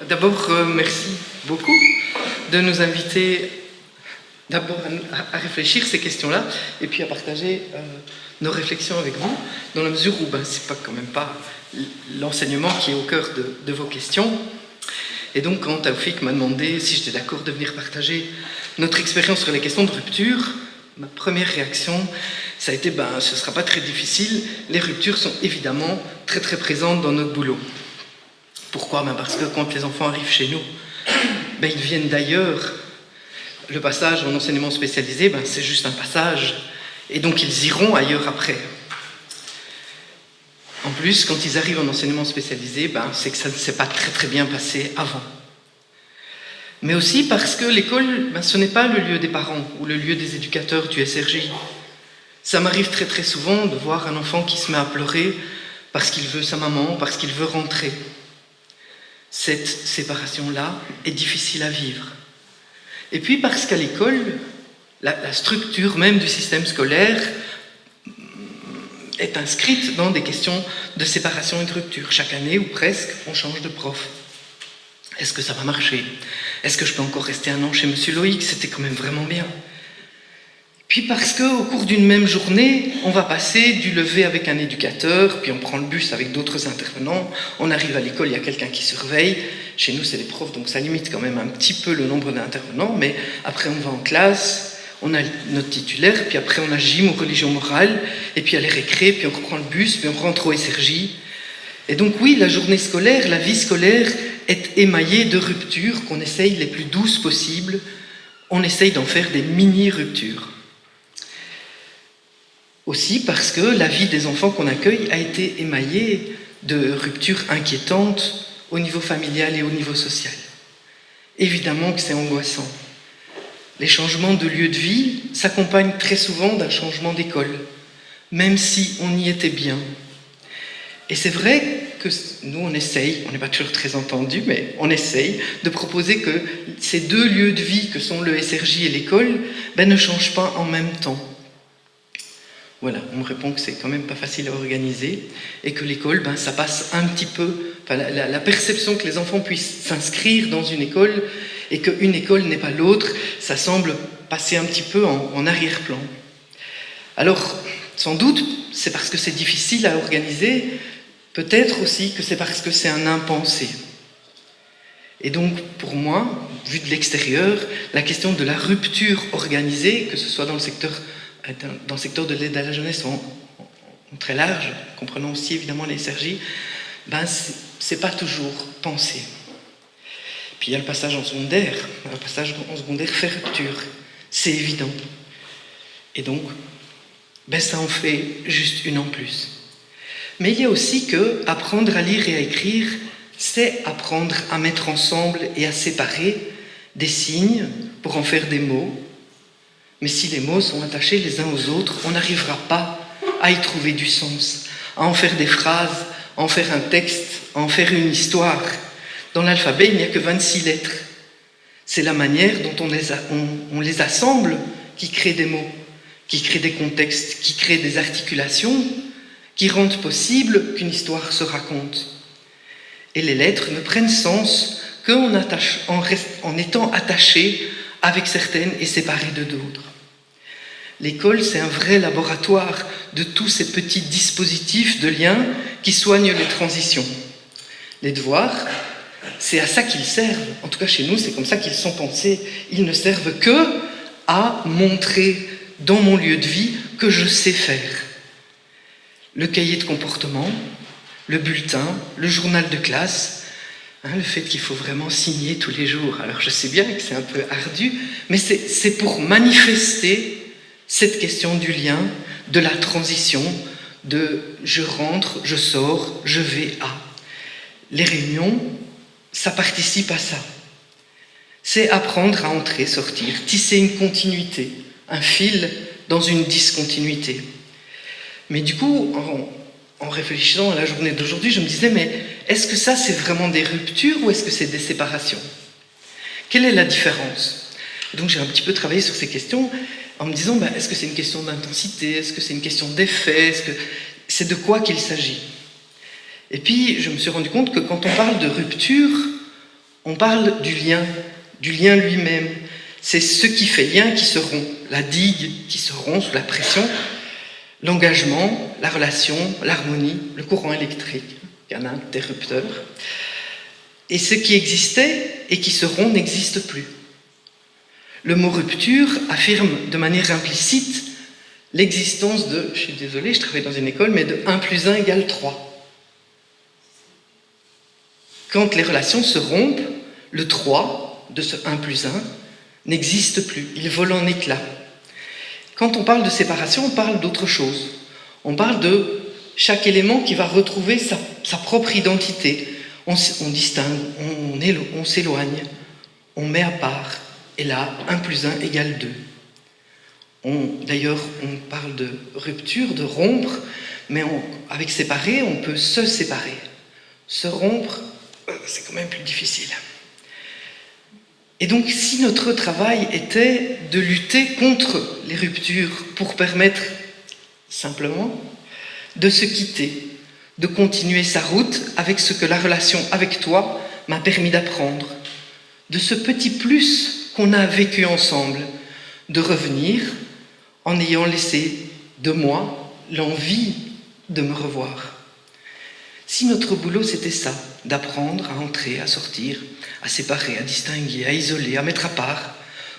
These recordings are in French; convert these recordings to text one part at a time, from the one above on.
D'abord, merci beaucoup de nous inviter d'abord à réfléchir ces questions-là et puis à partager nos réflexions avec vous, dans la mesure où c'est quand même pas l'enseignement qui est au cœur de vos questions. Et donc, quand Taoufik m'a demandé si j'étais d'accord de venir partager notre expérience sur les questions de rupture, ma première réaction, ça a été ce ne sera pas très difficile. Les ruptures sont évidemment très très présentes dans notre boulot. Pourquoi ? Parce que quand les enfants arrivent chez nous, ils viennent d'ailleurs. Le passage en enseignement spécialisé, c'est juste un passage. Et donc ils iront ailleurs après. En plus, quand ils arrivent en enseignement spécialisé, c'est que ça ne s'est pas très très bien passé avant. Mais aussi parce que l'école, ce n'est pas le lieu des parents ou le lieu des éducateurs du SRJ. Ça m'arrive très très souvent de voir un enfant qui se met à pleurer parce qu'il veut sa maman, parce qu'il veut rentrer. Cette séparation-là est difficile à vivre. Et puis parce qu'à l'école, la structure même du système scolaire est inscrite dans des questions de séparation et de rupture. Chaque année, ou presque, on change de prof. Est-ce que ça va marcher ? Est-ce que je peux encore rester un an chez Monsieur Loïc ? C'était quand même vraiment bien. Puis parce qu'au cours d'une même journée, on va passer du lever avec un éducateur, puis on prend le bus avec d'autres intervenants, on arrive à l'école, il y a quelqu'un qui surveille. Chez nous, c'est les profs, donc ça limite quand même un petit peu le nombre d'intervenants, mais après on va en classe, on a notre titulaire, puis après on a gym ou religion morale, et puis il y a les récrés, puis on reprend le bus, puis on rentre au SRJ. Et donc oui, la journée scolaire, la vie scolaire est émaillée de ruptures qu'on essaye les plus douces possibles. On essaye d'en faire des mini-ruptures. Aussi parce que la vie des enfants qu'on accueille a été émaillée de ruptures inquiétantes au niveau familial et au niveau social. Évidemment que c'est angoissant. Les changements de lieu de vie s'accompagnent très souvent d'un changement d'école, même si on y était bien. Et c'est vrai que nous, on essaye, on n'est pas toujours très entendus, mais on essaye de proposer que ces deux lieux de vie que sont le SRJ et l'école ne changent pas en même temps. Voilà, on me répond que c'est quand même pas facile à organiser et que l'école, ça passe un petit peu, la perception que les enfants puissent s'inscrire dans une école et qu'une école n'est pas l'autre, ça semble passer un petit peu en arrière-plan. Alors, sans doute, c'est parce que c'est difficile à organiser, peut-être aussi que c'est parce que c'est un impensé. Et donc, pour moi, vu de l'extérieur, la question de la rupture organisée, que ce soit dans le secteur de l'aide à la jeunesse en très large, comprenant aussi évidemment les SRJ, c'est pas toujours pensé. Puis il y a le passage en secondaire. Le passage en secondaire fait rupture, c'est évident. Et donc, ça en fait juste une en plus. Mais il y a aussi que apprendre à lire et à écrire, c'est apprendre à mettre ensemble et à séparer des signes pour en faire des mots. Mais si les mots sont attachés les uns aux autres, on n'arrivera pas à y trouver du sens, à en faire des phrases, à en faire un texte, à en faire une histoire. Dans l'alphabet, il n'y a que 26 lettres. C'est la manière dont on les assemble qui crée des mots, qui crée des contextes, qui crée des articulations, qui rendent possible qu'une histoire se raconte. Et les lettres ne prennent sens qu'en étant attachées avec certaines et séparées de d'autres. L'école, c'est un vrai laboratoire de tous ces petits dispositifs de liens qui soignent les transitions. Les devoirs, c'est à ça qu'ils servent. En tout cas, chez nous, c'est comme ça qu'ils sont pensés. Ils ne servent que à montrer dans mon lieu de vie que je sais faire. Le cahier de comportement, le bulletin, le journal de classe, le fait qu'il faut vraiment signer tous les jours. Alors, je sais bien que c'est un peu ardu, mais c'est pour manifester cette question du lien, de la transition, de je rentre, je sors, je vais à. Les réunions, ça participe à ça. C'est apprendre à entrer, sortir, tisser une continuité, un fil dans une discontinuité. Mais du coup, en réfléchissant à la journée d'aujourd'hui, je me disais, mais est-ce que ça, c'est vraiment des ruptures ou est-ce que c'est des séparations ? Quelle est la différence ? Donc j'ai un petit peu travaillé sur ces questions en me disant, est-ce que c'est une question d'intensité ? Est-ce que c'est une question d'effet ? Est-ce que c'est de quoi qu'il s'agit ? Et puis, je me suis rendu compte que quand on parle de rupture, On parle du lien lui-même. C'est ce qui fait lien qui se rompt, la digue qui se rompt sous la pression, l'engagement, la relation, l'harmonie, le courant électrique, un interrupteur. Et ce qui existait et qui se rompt n'existe plus. Le mot rupture affirme de manière implicite l'existence de, je suis désolé, je travaille dans une école, mais de 1 plus 1 égale 3. Quand les relations se rompent, le 3 de ce 1 plus 1 n'existe plus, il vole en éclats. Quand on parle de séparation, on parle d'autre chose. On parle de chaque élément qui va retrouver sa propre identité. On distingue, on s'éloigne, on met à part. Et là, 1 plus 1 égale 2. D'ailleurs, on parle de rupture, de rompre, mais avec séparer, on peut se séparer. Se rompre, c'est quand même plus difficile. Et donc, si notre travail était de lutter contre les ruptures pour permettre simplement de se quitter, de continuer sa route avec ce que la relation avec toi m'a permis d'apprendre, de ce petit plus qu'on a vécu ensemble, de revenir en ayant laissé de moi l'envie de me revoir. Si notre boulot c'était ça, d'apprendre à entrer, à sortir, à séparer, à distinguer, à isoler, à mettre à part,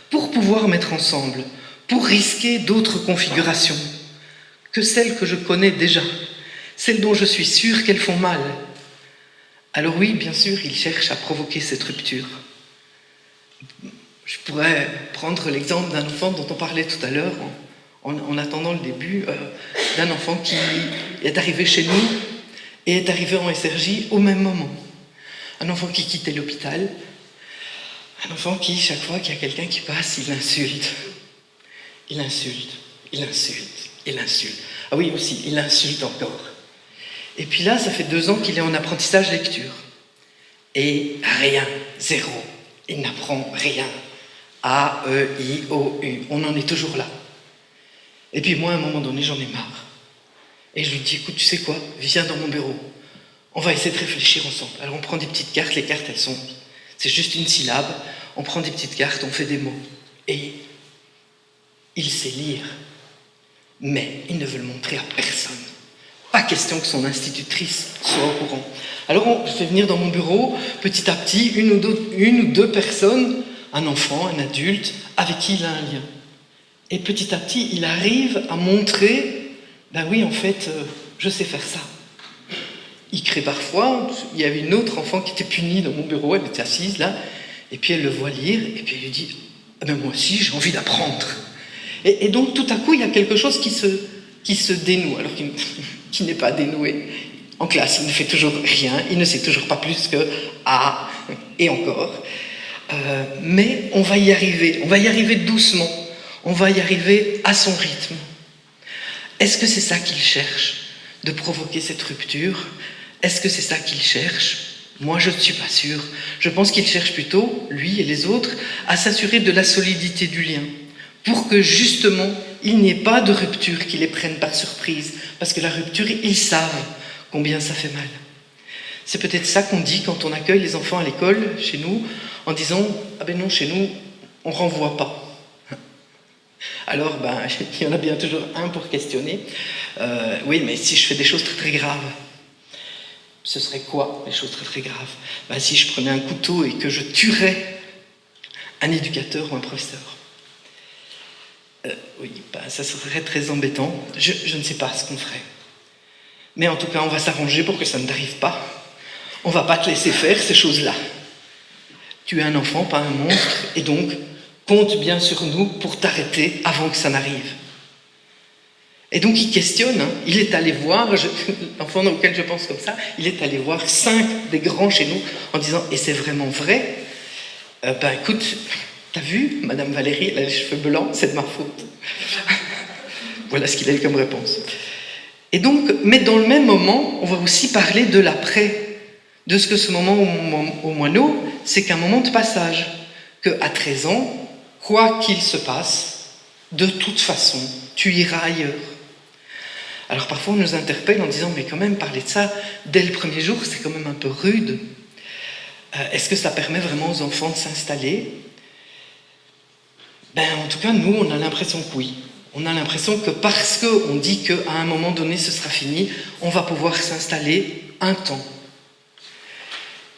pour pouvoir mettre ensemble, pour risquer d'autres configurations que celles que je connais déjà, celles dont je suis sûre qu'elles font mal, alors oui, bien sûr, il cherche à provoquer cette rupture. Je pourrais prendre l'exemple d'un enfant dont on parlait tout à l'heure, en attendant le début, d'un enfant qui est arrivé chez nous et est arrivé en SRJ au même moment. Un enfant qui quittait l'hôpital, un enfant qui, chaque fois qu'il y a quelqu'un qui passe, il insulte. Il insulte, il insulte, il insulte. Ah oui, aussi, il insulte encore. Et puis là, ça fait 2 ans qu'il est en apprentissage lecture. Et rien, 0. Il n'apprend rien. A, E, I, O, U. On en est toujours là. Et puis moi, à un moment donné, j'en ai marre. Et je lui dis, écoute, tu sais quoi, viens dans mon bureau. On va essayer de réfléchir ensemble. Alors on prend des petites cartes, les cartes, c'est juste une syllabe. On prend des petites cartes, on fait des mots. Et il sait lire. Mais il ne veut le montrer à personne. Pas question que son institutrice soit au courant. Alors je fais venir dans mon bureau, petit à petit, une ou deux personnes, un enfant, un adulte, avec qui il a un lien. Et petit à petit, il arrive à montrer, ben oui, en fait, je sais faire ça. Il crée parfois, il y avait une autre enfant qui était punie dans mon bureau, elle était assise là, et puis elle le voit lire, et puis elle lui dit, ah ben moi aussi j'ai envie d'apprendre. Et donc tout à coup, il y a quelque chose qui se dénoue, alors qui n'est pas dénoué. En classe, il ne fait toujours rien, il ne sait toujours pas plus que « ah » et encore. Mais on va y arriver doucement, on va y arriver à son rythme. Est-ce que c'est ça qu'il cherche, de provoquer cette rupture? Est-ce que c'est ça qu'il cherche? Moi, je ne suis pas sûre. Je pense qu'il cherche plutôt, lui et les autres, à s'assurer de la solidité du lien, pour que justement, il n'y ait pas de rupture qui les prenne par surprise, parce que la rupture, ils savent combien ça fait mal. C'est peut-être ça qu'on dit quand on accueille les enfants à l'école, chez nous, en disant « Ah ben non, chez nous, on renvoie pas ». Alors, il y en a bien toujours un pour questionner. Oui, mais si je fais des choses très très graves, ce serait quoi les choses très très graves? Si je prenais un couteau et que je tuerais un éducateur ou un professeur. Oui, ça serait très embêtant. Je ne sais pas ce qu'on ferait. Mais en tout cas, on va s'arranger pour que ça ne t'arrive pas. On ne va pas te laisser faire ces choses-là. Tu es un enfant, pas un monstre, et donc compte bien sur nous pour t'arrêter avant que ça n'arrive. Et donc il questionne, il est allé voir, l'enfant auquel je pense comme ça, il est allé voir 5 des grands chez nous en disant « Et c'est vraiment vrai ?» Écoute, t'as vu, Madame Valérie, elle a les cheveux blancs, c'est de ma faute. Voilà ce qu'il a eu comme réponse. Et donc, mais dans le même moment, on va aussi parler de l'après, de ce que ce moment au moineau, c'est qu'un moment de passage, qu'à 13 ans, quoi qu'il se passe, de toute façon, tu iras ailleurs. Alors parfois on nous interpelle en disant « mais quand même, parler de ça dès le premier jour, c'est quand même un peu rude ». Est-ce que ça permet vraiment aux enfants de s'installer? En tout cas, nous, on a l'impression que oui. On a l'impression que parce qu'on dit qu'à un moment donné, ce sera fini, on va pouvoir s'installer un temps.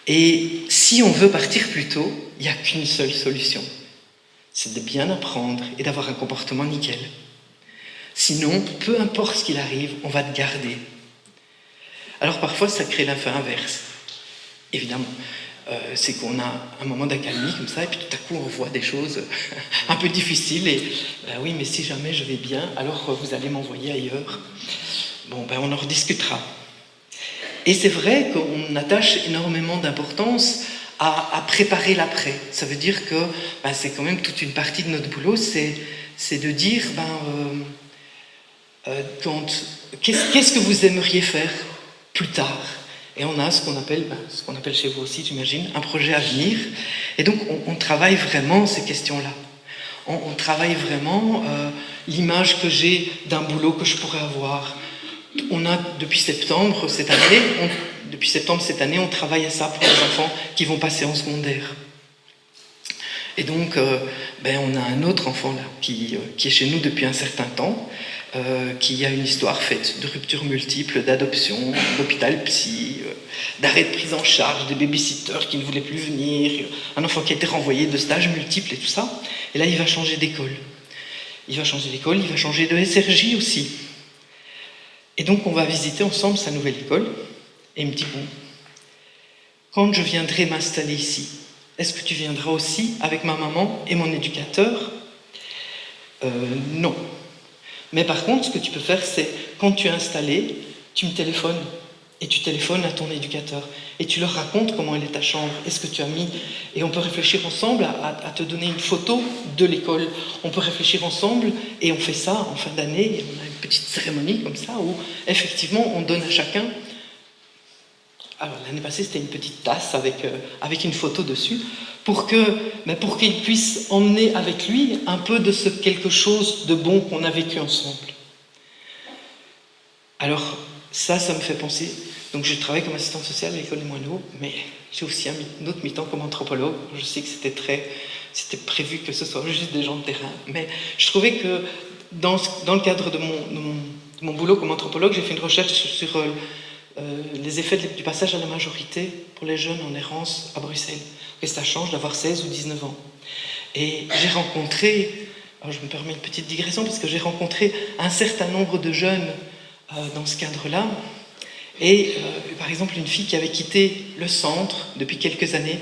Et si on veut partir plus tôt, il n'y a qu'une seule solution. C'est de bien apprendre et d'avoir un comportement nickel. Sinon, peu importe ce qu'il arrive, on va te garder. Alors parfois, ça crée l'effet inverse. Évidemment, c'est qu'on a un moment d'accalmie comme ça, et puis tout à coup, on voit des choses un peu difficiles, et oui, mais si jamais je vais bien, alors vous allez m'envoyer ailleurs. Bon, on en rediscutera. Et c'est vrai qu'on attache énormément d'importance à préparer l'après. Ça veut dire que c'est quand même toute une partie de notre boulot, c'est de dire, qu'est-ce que vous aimeriez faire plus tard? Et on a ce qu'on appelle chez vous aussi, j'imagine, un projet à venir. Et donc, on travaille vraiment ces questions-là. On travaille vraiment l'image que j'ai d'un boulot que je pourrais avoir. On a, depuis septembre cette année, on travaille à ça pour les enfants qui vont passer en secondaire. Et donc, on a un autre enfant là, qui est chez nous depuis un certain temps, qui a une histoire faite de ruptures multiples, d'adoption, d'hôpital psy, d'arrêt de prise en charge, des babysitters qui ne voulaient plus venir, un enfant qui a été renvoyé de stages multiples et tout ça. Et là, il va changer d'école. Il va changer de SRJ aussi. Et donc, on va visiter ensemble sa nouvelle école. Et il me dit, bon, quand je viendrai m'installer ici, est-ce que tu viendras aussi avec ma maman et mon éducateur? Non. Mais par contre, ce que tu peux faire, c'est, quand tu es installé, tu me téléphones. Et tu téléphones à ton éducateur. Et tu leur racontes comment elle est ta chambre. Est-ce que tu as mis... Et on peut réfléchir ensemble à te donner une photo de l'école. On peut réfléchir ensemble, et on fait ça en fin d'année. Et on a une petite cérémonie comme ça, où effectivement, on donne à chacun... Alors, l'année passée, c'était une petite tasse avec une photo dessus, pour qu'il puisse emmener avec lui un peu de ce quelque chose de bon qu'on a vécu ensemble. Alors, ça me fait penser... Donc, je travaille comme assistante sociale à l'école des Moineaux, mais j'ai aussi un autre mi-temps comme anthropologue. Je sais que c'était prévu que ce soit juste des gens de terrain, mais je trouvais que dans le cadre de mon boulot comme anthropologue, j'ai fait une recherche sur... les effets du passage à la majorité pour les jeunes en errance à Bruxelles. Et ça change d'avoir 16 ou 19 ans. Et j'ai rencontré, alors je me permets une petite digression, parce que j'ai rencontré un certain nombre de jeunes dans ce cadre-là. Et par exemple, une fille qui avait quitté le centre depuis quelques années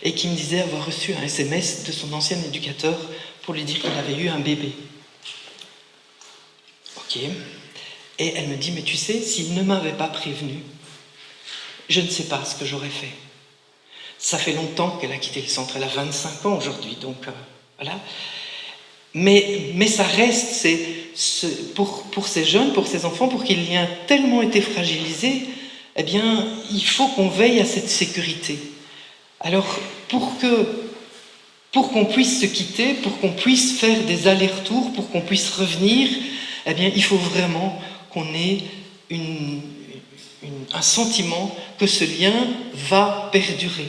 et qui me disait avoir reçu un SMS de son ancien éducateur pour lui dire qu'il avait eu un bébé. Ok. Et elle me dit, mais tu sais, s'il ne m'avait pas prévenu, je ne sais pas ce que j'aurais fait. Ça fait longtemps qu'elle a quitté le centre, elle a 25 ans aujourd'hui, donc voilà. Mais ça reste, pour ces jeunes, pour ces enfants, pour qu'ils aient tellement été fragilisés, eh bien, il faut qu'on veille à cette sécurité. Alors, pour qu'on puisse se quitter, pour qu'on puisse faire des allers-retours, pour qu'on puisse revenir, eh bien, il faut vraiment qu'on ait un sentiment que ce lien va perdurer.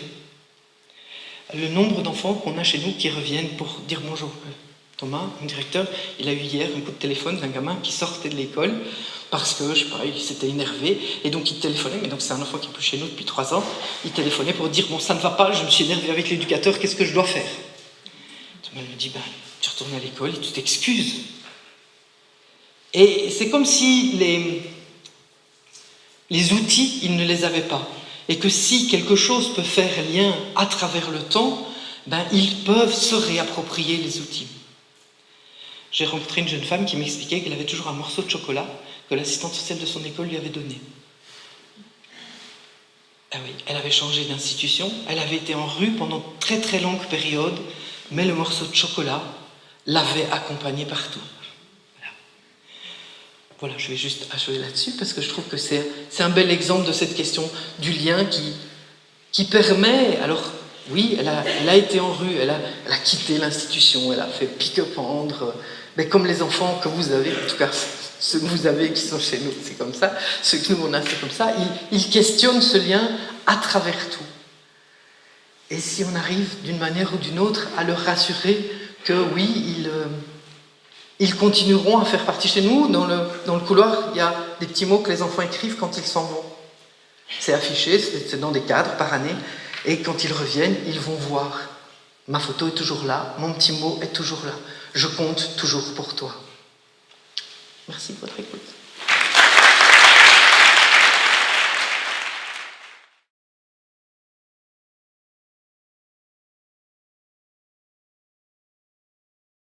Le nombre d'enfants qu'on a chez nous qui reviennent pour dire bonjour. Thomas, mon directeur, il a eu hier un coup de téléphone d'un gamin qui sortait de l'école parce que, je sais pas, il s'était énervé, et donc il téléphonait, mais donc c'est un enfant qui est plus chez nous depuis 3 ans, il téléphonait pour dire, bon, ça ne va pas, je me suis énervé avec l'éducateur, qu'est-ce que je dois faire? Thomas lui dit, tu retournes à l'école et tu t'excuses. Et c'est comme si les outils, ils ne les avaient pas. Et que si quelque chose peut faire lien à travers le temps, ils peuvent se réapproprier les outils. J'ai rencontré une jeune femme qui m'expliquait qu'elle avait toujours un morceau de chocolat que l'assistante sociale de son école lui avait donné. Ah oui, elle avait changé d'institution, elle avait été en rue pendant très très longue période, mais le morceau de chocolat l'avait accompagnée partout. Voilà, je vais juste achever là-dessus parce que je trouve que c'est un bel exemple de cette question du lien qui permet... Alors, oui, elle a été en rue, elle a quitté l'institution, elle a fait pique-pendre, mais comme les enfants que vous avez, en tout cas ceux que vous avez qui sont chez nous, c'est comme ça, ceux que nous on a, c'est comme ça, ils questionnent ce lien à travers tout. Et si on arrive d'une manière ou d'une autre à leur rassurer que oui, ils continueront à faire partie chez nous. Dans le couloir, il y a des petits mots que les enfants écrivent quand ils s'en vont. C'est affiché, c'est dans des cadres par année. Et quand ils reviennent, ils vont voir. Ma photo est toujours là, mon petit mot est toujours là. Je compte toujours pour toi. Merci de votre écoute.